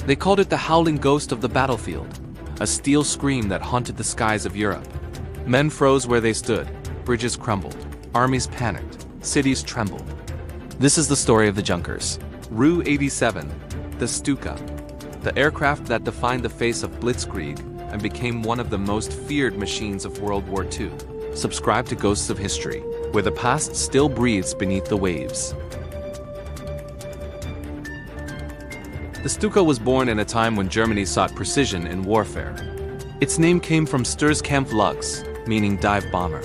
They called it the howling ghost of the battlefield, a steel scream that haunted the skies of Europe. Men froze where they stood, bridges crumbled, armies panicked, cities trembled. This is the story of the Junkers. Ru-87, the Stuka, the aircraft that defined the face of Blitzkrieg and became one of the most feared machines of World War II. Subscribe to Ghosts of History, where the past still breathes beneath the waves. The Stuka was born in a time when Germany sought precision in warfare. Its name came from Sturzkampf Lux, meaning dive bomber.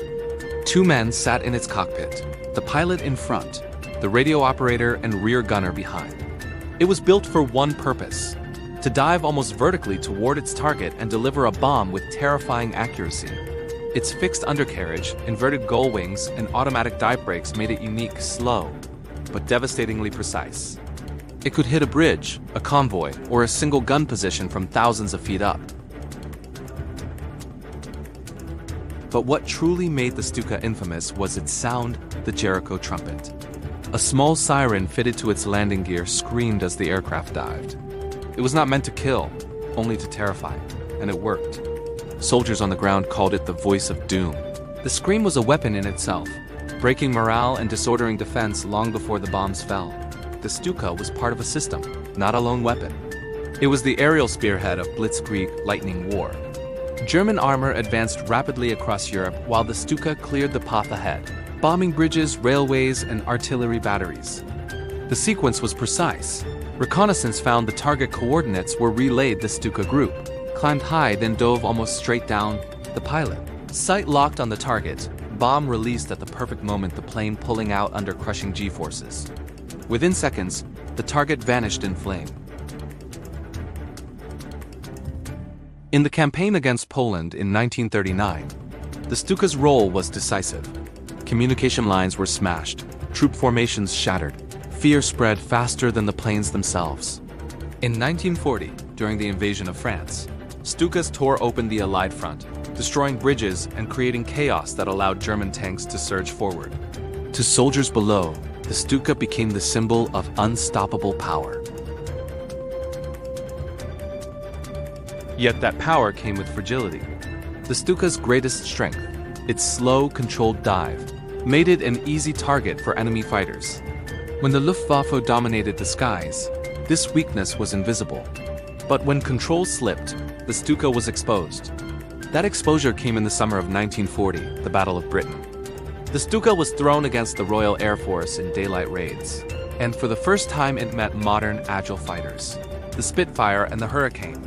Two men sat in its cockpit, the pilot in front, the radio operator and rear gunner behind. It was built for one purpose: to dive almost vertically toward its target and deliver a bomb with terrifying accuracy. Its fixed undercarriage, inverted gull wings, and automatic dive brakes made it unique, slow, but devastatingly precise. It could hit a bridge, a convoy, or a single gun position from thousands of feet up. But what truly made the Stuka infamous was its sound, the Jericho Trumpet. A small siren fitted to its landing gear screamed as the aircraft dived. It was not meant to kill, only to terrify, and it worked. Soldiers on the ground called it the voice of doom. The scream was a weapon in itself, breaking morale and disordering defense long before the bombs fell. The Stuka was part of a system, not a lone weapon. It was the aerial spearhead of Blitzkrieg lightning war. German armor advanced rapidly across Europe while the Stuka cleared the path ahead, bombing bridges, railways, and artillery batteries. The sequence was precise. Reconnaissance found the target coordinates were relayed the Stuka group, climbed high, then dove almost straight down the pilot. Sight locked on the target, bomb released at the perfect moment, the plane pulling out under crushing G-forces. Within seconds, the target vanished in flame. In the campaign against Poland in 1939, the Stuka's role was decisive. Communication lines were smashed, troop formations shattered, fear spread faster than the planes themselves. In 1940, during the invasion of France, Stukas tore open the Allied front, destroying bridges and creating chaos that allowed German tanks to surge forward. To soldiers below, the Stuka became the symbol of unstoppable power. Yet that power came with fragility. The Stuka's greatest strength, its slow, controlled dive, made it an easy target for enemy fighters. When the Luftwaffe dominated the skies, this weakness was invisible. But when control slipped, the Stuka was exposed. That exposure came in the summer of 1940, the Battle of Britain. The Stuka was thrown against the Royal Air Force in daylight raids, and for the first time it met modern, agile fighters, the Spitfire and the Hurricane.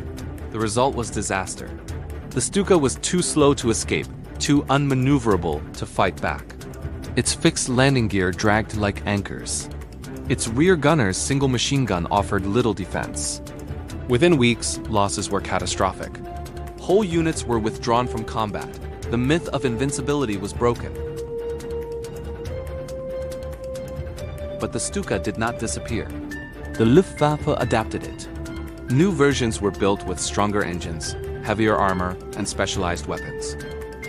The result was disaster. The Stuka was too slow to escape, too unmaneuverable to fight back. Its fixed landing gear dragged like anchors. Its rear gunner's single machine gun offered little defense. Within weeks, losses were catastrophic. Whole units were withdrawn from combat. The myth of invincibility was broken. But the Stuka did not disappear. The Luftwaffe adapted it. New versions were built with stronger engines, heavier armor, and specialized weapons.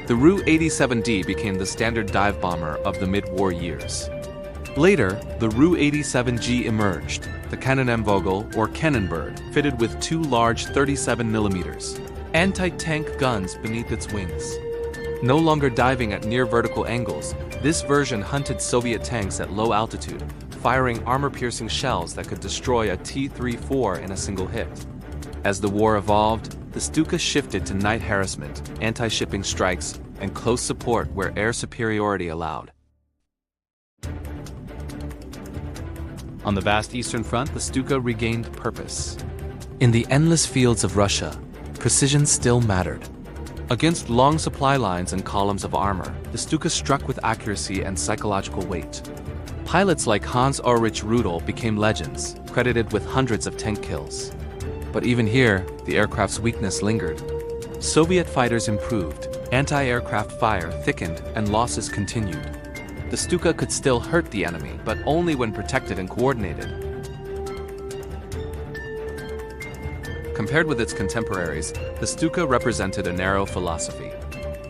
The Ru-87D became the standard dive bomber of the mid-war years. Later, the Ru-87G emerged, the Kanonenvogel or cannon bird, fitted with two large 37mm anti-tank guns beneath its wings. No longer diving at near vertical angles, this version hunted Soviet tanks at low altitude, firing armor-piercing shells that could destroy a T-34 in a single hit. As the war evolved, the Stuka shifted to night harassment, anti-shipping strikes, and close support where air superiority allowed. On the vast Eastern Front, the Stuka regained purpose. In the endless fields of Russia, precision still mattered. Against long supply lines and columns of armor, the Stuka struck with accuracy and psychological weight. Pilots like Hans-Ulrich Rudel became legends, credited with hundreds of tank kills. But even here, the aircraft's weakness lingered. Soviet fighters improved, anti-aircraft fire thickened, and losses continued. The Stuka could still hurt the enemy, but only when protected and coordinated. Compared with its contemporaries, the Stuka represented a narrow philosophy.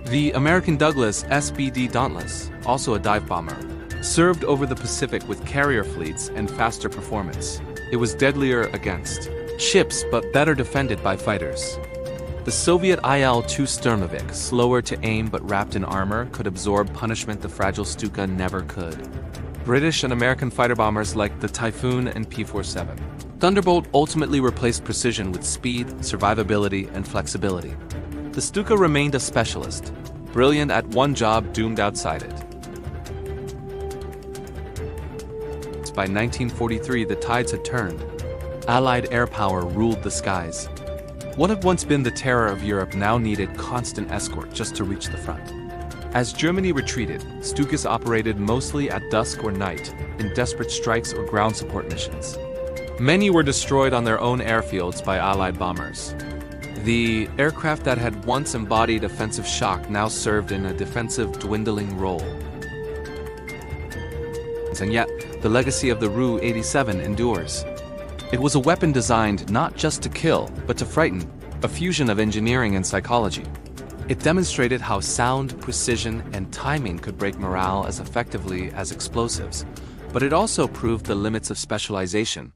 The American Douglas SBD Dauntless, also a dive bomber, served over the Pacific with carrier fleets and faster performance. It was deadlier against ships but better defended by fighters. The Soviet IL-2 Sturmovik, slower to aim but wrapped in armor, could absorb punishment the fragile Stuka never could. British and American fighter bombers like the Typhoon and P-47. Thunderbolt ultimately replaced precision with speed, survivability, and flexibility. The Stuka remained a specialist, brilliant at one job, doomed outside it. By 1943, the tides had turned. Allied air power ruled the skies. What had once been the terror of Europe now needed constant escort just to reach the front. As Germany retreated, Stukas operated mostly at dusk or night, in desperate strikes or ground support missions. Many were destroyed on their own airfields by Allied bombers. The aircraft that had once embodied offensive shock now served in a defensive, dwindling role. And yet, the legacy of the Ru-87 endures. It was a weapon designed not just to kill, but to frighten, a fusion of engineering and psychology. It demonstrated how sound, precision, and timing could break morale as effectively as explosives, but it also proved the limits of specialization.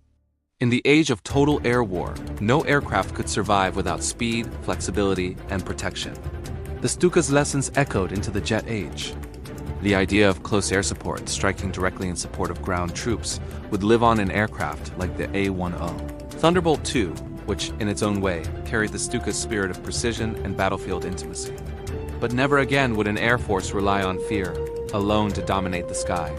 In the age of total air war, no aircraft could survive without speed, flexibility, and protection. The Stuka's lessons echoed into the jet age. The idea of close air support, striking directly in support of ground troops, would live on in aircraft like the A-10. Thunderbolt II, which in its own way carried the Stuka's spirit of precision and battlefield intimacy. But never again would an air force rely on fear, alone to dominate the sky.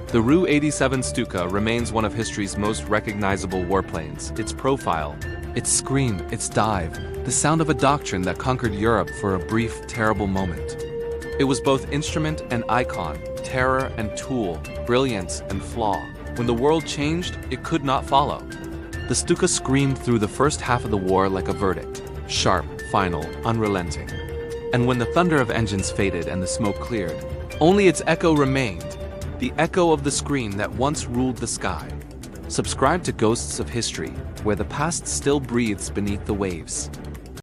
The Ru-87 Stuka remains one of history's most recognizable warplanes. Its profile, its scream, its dive, the sound of a doctrine that conquered Europe for a brief, terrible moment. It was both instrument and icon, terror and tool, brilliance and flaw. When the world changed, it could not follow. The Stuka screamed through the first half of the war like a verdict, sharp, final, unrelenting. And when the thunder of engines faded and the smoke cleared, only its echo remained, the echo of the scream that once ruled the sky. Subscribe to Ghosts of History, where the past still breathes beneath the waves.